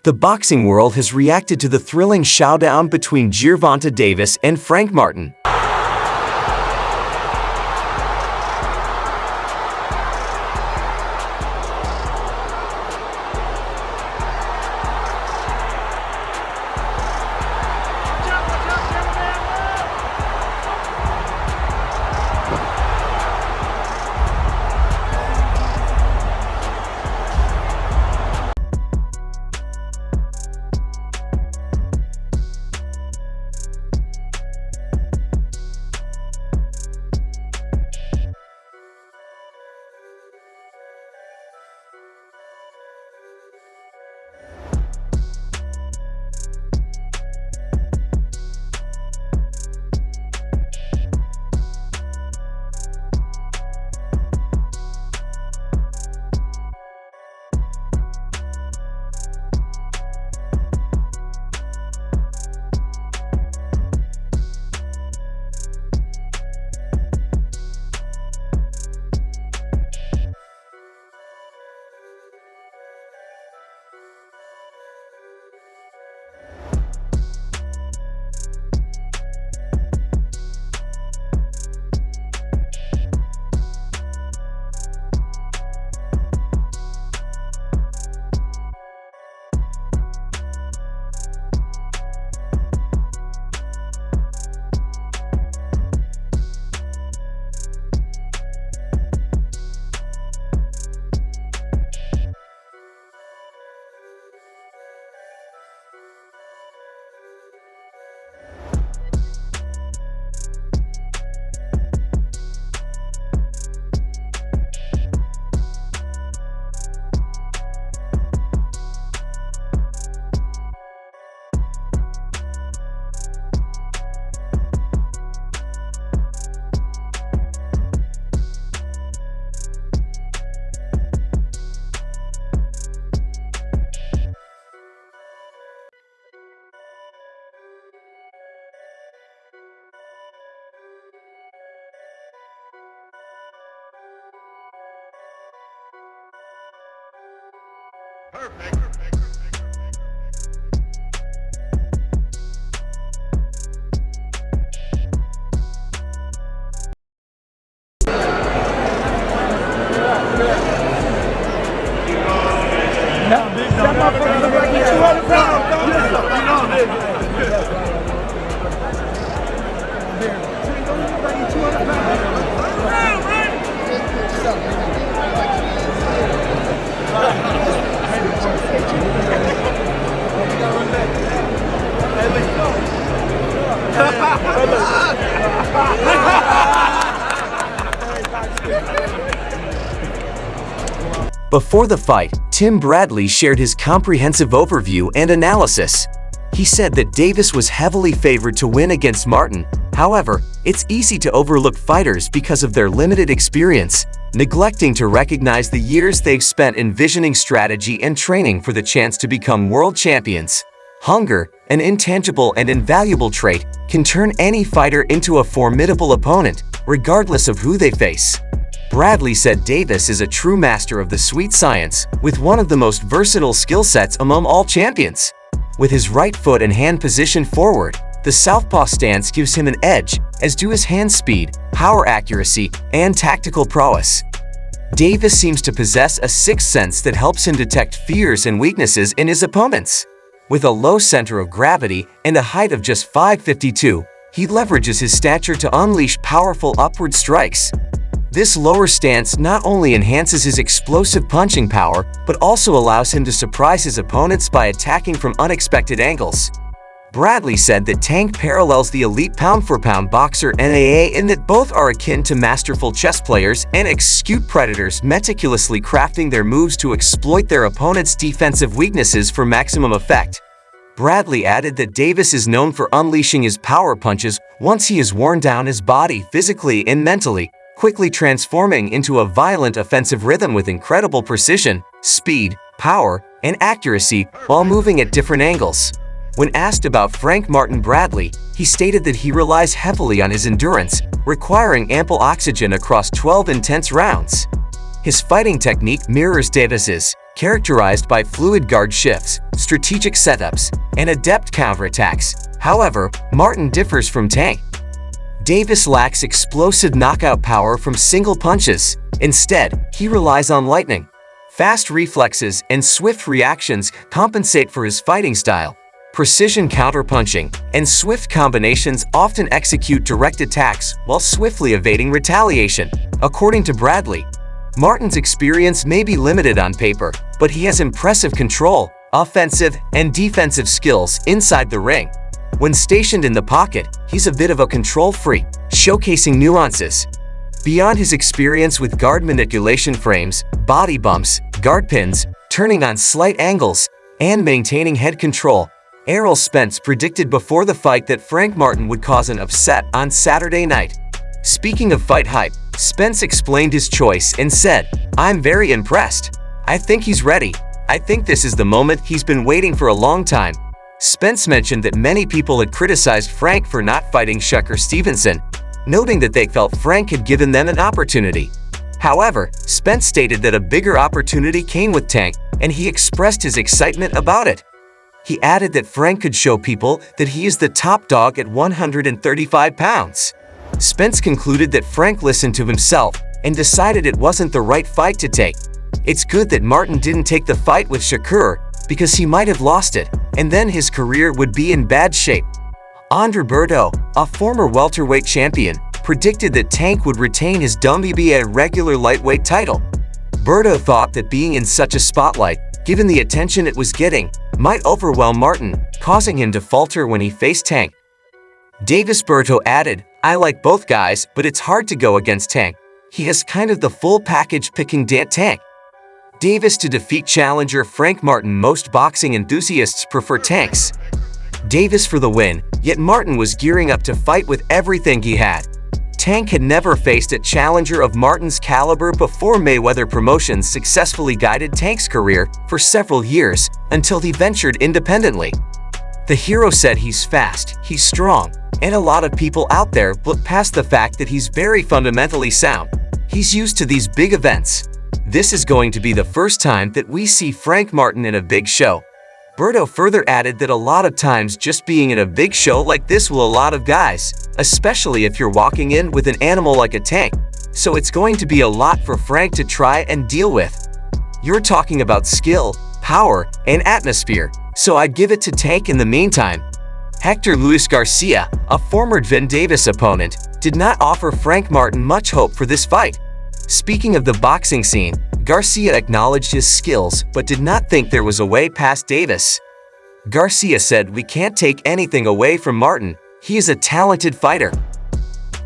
The boxing world has reacted to the thrilling showdown between Gervonta Davis and Frank Martin. Perfect. That motherfucker look like he's 200 Before the fight, Tim Bradley shared his comprehensive overview and analysis. He said that Davis was heavily favored to win against Martin. However, it's easy to overlook fighters because of their limited experience, neglecting to recognize the years they've spent envisioning strategy and training for the chance to become world champions. Hunger, an intangible and invaluable trait, can turn any fighter into a formidable opponent, regardless of who they face. Bradley said Davis is a true master of the sweet science, with one of the most versatile skill sets among all champions. With his right foot and hand positioned forward, the southpaw stance gives him an edge, as do his hand speed, power accuracy, and tactical prowess. Davis seems to possess a sixth sense that helps him detect fears and weaknesses in his opponents. With a low center of gravity and a height of just 5'52", he leverages his stature to unleash powerful upward strikes. This lower stance not only enhances his explosive punching power, but also allows him to surprise his opponents by attacking from unexpected angles. Bradley said that Tank parallels the elite pound-for-pound boxer NAA in that both are akin to masterful chess players and execute predators, meticulously crafting their moves to exploit their opponent's defensive weaknesses for maximum effect. Bradley added that Davis is known for unleashing his power punches once he has worn down his body physically and mentally, quickly transforming into a violent offensive rhythm with incredible precision, speed, power, and accuracy while moving at different angles. When asked about Frank Martin Bradley, he stated that he relies heavily on his endurance, requiring ample oxygen across 12 intense rounds. His fighting technique mirrors Davis's, characterized by fluid guard shifts, strategic setups, and adept counterattacks. However, Martin differs from Tank. Davis lacks explosive knockout power from single punches. Instead, he relies on lightning. Fast reflexes and swift reactions compensate for his fighting style. Precision counterpunching and swift combinations often execute direct attacks while swiftly evading retaliation. According to Bradley, Martin's experience may be limited on paper, but he has impressive control, offensive, and defensive skills inside the ring. When stationed in the pocket, he's a bit of a control freak, showcasing nuances. Beyond his experience with guard manipulation frames, body bumps, guard pins, turning on slight angles, and maintaining head control, Errol Spence predicted before the fight that Frank Martin would cause an upset on Saturday night. Speaking of fight hype, Spence explained his choice and said, "I'm very impressed. I think he's ready. I think this is the moment he's been waiting for a long time." Spence mentioned that many people had criticized Frank for not fighting Shakur Stevenson, noting that they felt Frank had given them an opportunity. However, Spence stated that a bigger opportunity came with Tank, and he expressed his excitement about it. He added that Frank could show people that he is the top dog at 135 pounds. Spence concluded that Frank listened to himself and decided it wasn't the right fight to take. It's good that Martin didn't take the fight with Shakur, because he might have lost it, and then his career would be in bad shape. Andre Berto, a former welterweight champion, predicted that Tank would retain his WBA regular lightweight title. Berto thought that being in such a spotlight, given the attention it was getting, might overwhelm Martin, causing him to falter when he faced Tank. Davis Berto added, "I like both guys, but it's hard to go against Tank. He has kind of the full package picking Tank." Davis to defeat challenger Frank Martin. Most boxing enthusiasts prefer Tanks. Davis for the win, yet Martin was gearing up to fight with everything he had. Tank had never faced a challenger of Martin's caliber before. Mayweather Promotions successfully guided Tank's career for several years until he ventured independently. The hero said he's fast, he's strong, and a lot of people out there look past the fact that he's very fundamentally sound. He's used to these big events. This is going to be the first time that we see Frank Martin in a big show. Berto further added that a lot of times just being in a big show like this will a lot of guys, especially if you're walking in with an animal like a Tank. So it's going to be a lot for Frank to try and deal with. You're talking about skill, power, and atmosphere, so I'd give it to Tank in the meantime. Hector Luis Garcia, a former Vin Davis opponent, did not offer Frank Martin much hope for this fight. Speaking of the boxing scene, Garcia acknowledged his skills but did not think there was a way past Davis. Garcia said, "We can't take anything away from Martin. He is a talented fighter."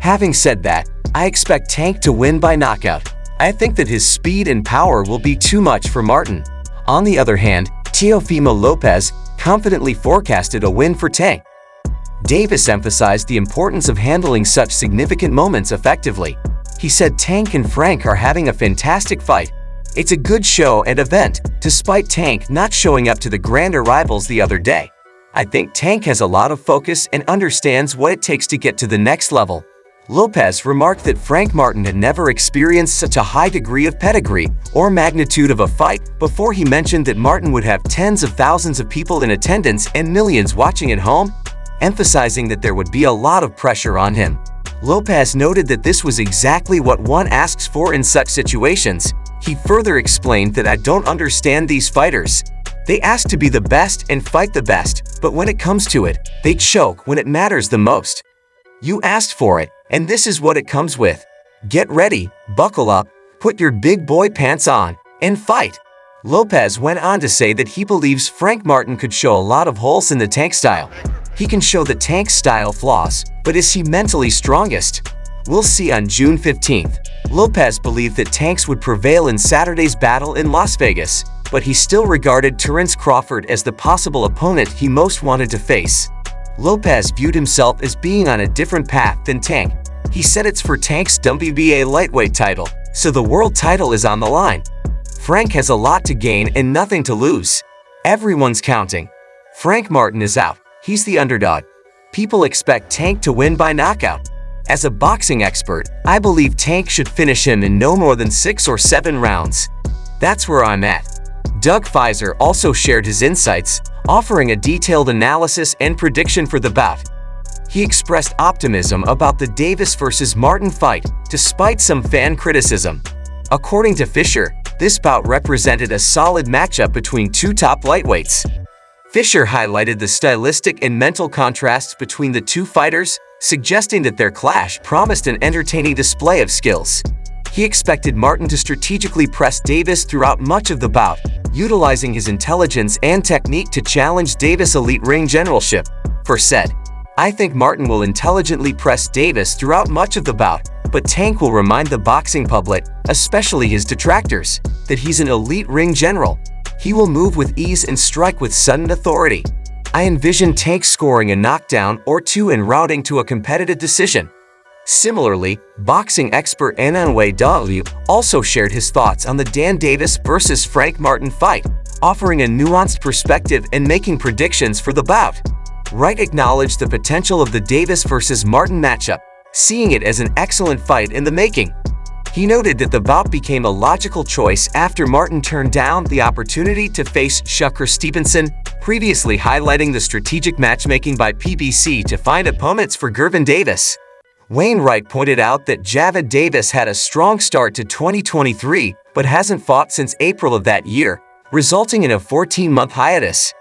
Having said that, I expect Tank to win by knockout. I think that his speed and power will be too much for Martin. On the other hand, Teofimo Lopez confidently forecasted a win for Tank. Davis emphasized the importance of handling such significant moments effectively. He said Tank and Frank are having a fantastic fight. It's a good show and event, despite Tank not showing up to the grander rivals the other day. I think Tank has a lot of focus and understands what it takes to get to the next level. Lopez remarked that Frank Martin had never experienced such a high degree of pedigree or magnitude of a fight before. He mentioned that Martin would have tens of thousands of people in attendance and millions watching at home, emphasizing that there would be a lot of pressure on him. Lopez noted that this was exactly what one asks for in such situations. He further explained that, "I don't understand these fighters. They ask to be the best and fight the best, but when it comes to it, they choke when it matters the most. You asked for it, and this is what it comes with. Get ready, buckle up, put your big boy pants on, and fight." Lopez went on to say that he believes Frank Martin could show a lot of holes in the Tank style. He can show the Tank style flaws, but is he mentally strongest? We'll see on June 15th. Lopez believed that Tanks would prevail in Saturday's battle in Las Vegas, but he still regarded Terence Crawford as the possible opponent he most wanted to face. Lopez viewed himself as being on a different path than Tank. He said it's for Tank's WBA lightweight title, so the world title is on the line. Frank has a lot to gain and nothing to lose. Everyone's counting. Frank Martin is out. He's the underdog. People expect Tank to win by knockout. As a boxing expert, I believe Tank should finish him in no more than 6 or 7 rounds. That's where I'm at. Doug Fizer also shared his insights, offering a detailed analysis and prediction for the bout. He expressed optimism about the Davis vs. Martin fight, despite some fan criticism. According to Fisher, this bout represented a solid matchup between two top lightweights. Fisher highlighted the stylistic and mental contrasts between the two fighters, suggesting that their clash promised an entertaining display of skills. He expected Martin to strategically press Davis throughout much of the bout, utilizing his intelligence and technique to challenge Davis' elite ring generalship. First said, "I think Martin will intelligently press Davis throughout much of the bout, but Tank will remind the boxing public, especially his detractors, that he's an elite ring general. He will move with ease and strike with sudden authority. I envision Tank scoring a knockdown or two and routing to a competitive decision." Similarly, boxing expert Ananwe W also shared his thoughts on the Dan Davis vs. Frank Martin fight, offering a nuanced perspective and making predictions for the bout. Wright acknowledged the potential of the Davis vs. Martin matchup, seeing it as an excellent fight in the making. He noted that the bout became a logical choice after Martin turned down the opportunity to face Shakur Stevenson, previously highlighting the strategic matchmaking by PBC to find opponents for Gervonta Davis. Wainwright pointed out that Javid Davis had a strong start to 2023 but hasn't fought since April of that year, resulting in a 14-month hiatus.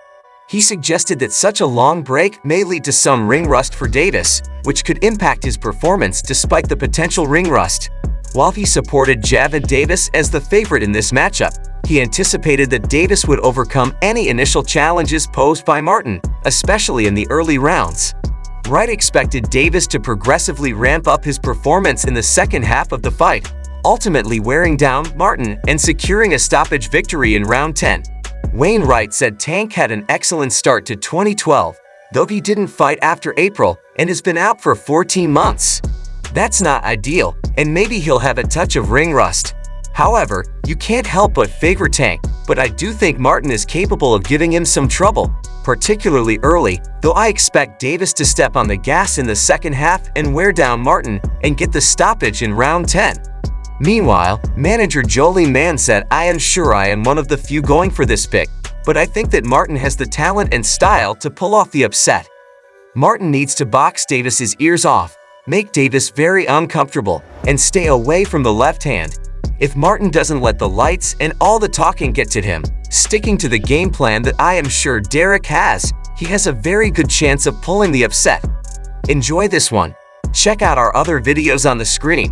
He suggested that such a long break may lead to some ring rust for Davis, which could impact his performance despite the potential ring rust. While he supported Javid Davis as the favorite in this matchup, he anticipated that Davis would overcome any initial challenges posed by Martin, especially in the early rounds. Wright expected Davis to progressively ramp up his performance in the second half of the fight, ultimately wearing down Martin and securing a stoppage victory in round 10. Wainwright said Tank had an excellent start to 2012, though he didn't fight after April and has been out for 14 months. That's not ideal, and maybe he'll have a touch of ring rust. However, you can't help but favor Tank, but I do think Martin is capable of giving him some trouble, particularly early, though I expect Davis to step on the gas in the second half and wear down Martin and get the stoppage in round 10. Meanwhile, manager Jolie Mann said, "I am sure I am one of the few going for this pick, but I think that Martin has the talent and style to pull off the upset. Martin needs to box Davis's ears off, make Davis very uncomfortable, and stay away from the left hand. If Martin doesn't let the lights and all the talking get to him, sticking to the game plan that I am sure Derek has, he has a very good chance of pulling the upset." Enjoy this one. Check out our other videos on the screen.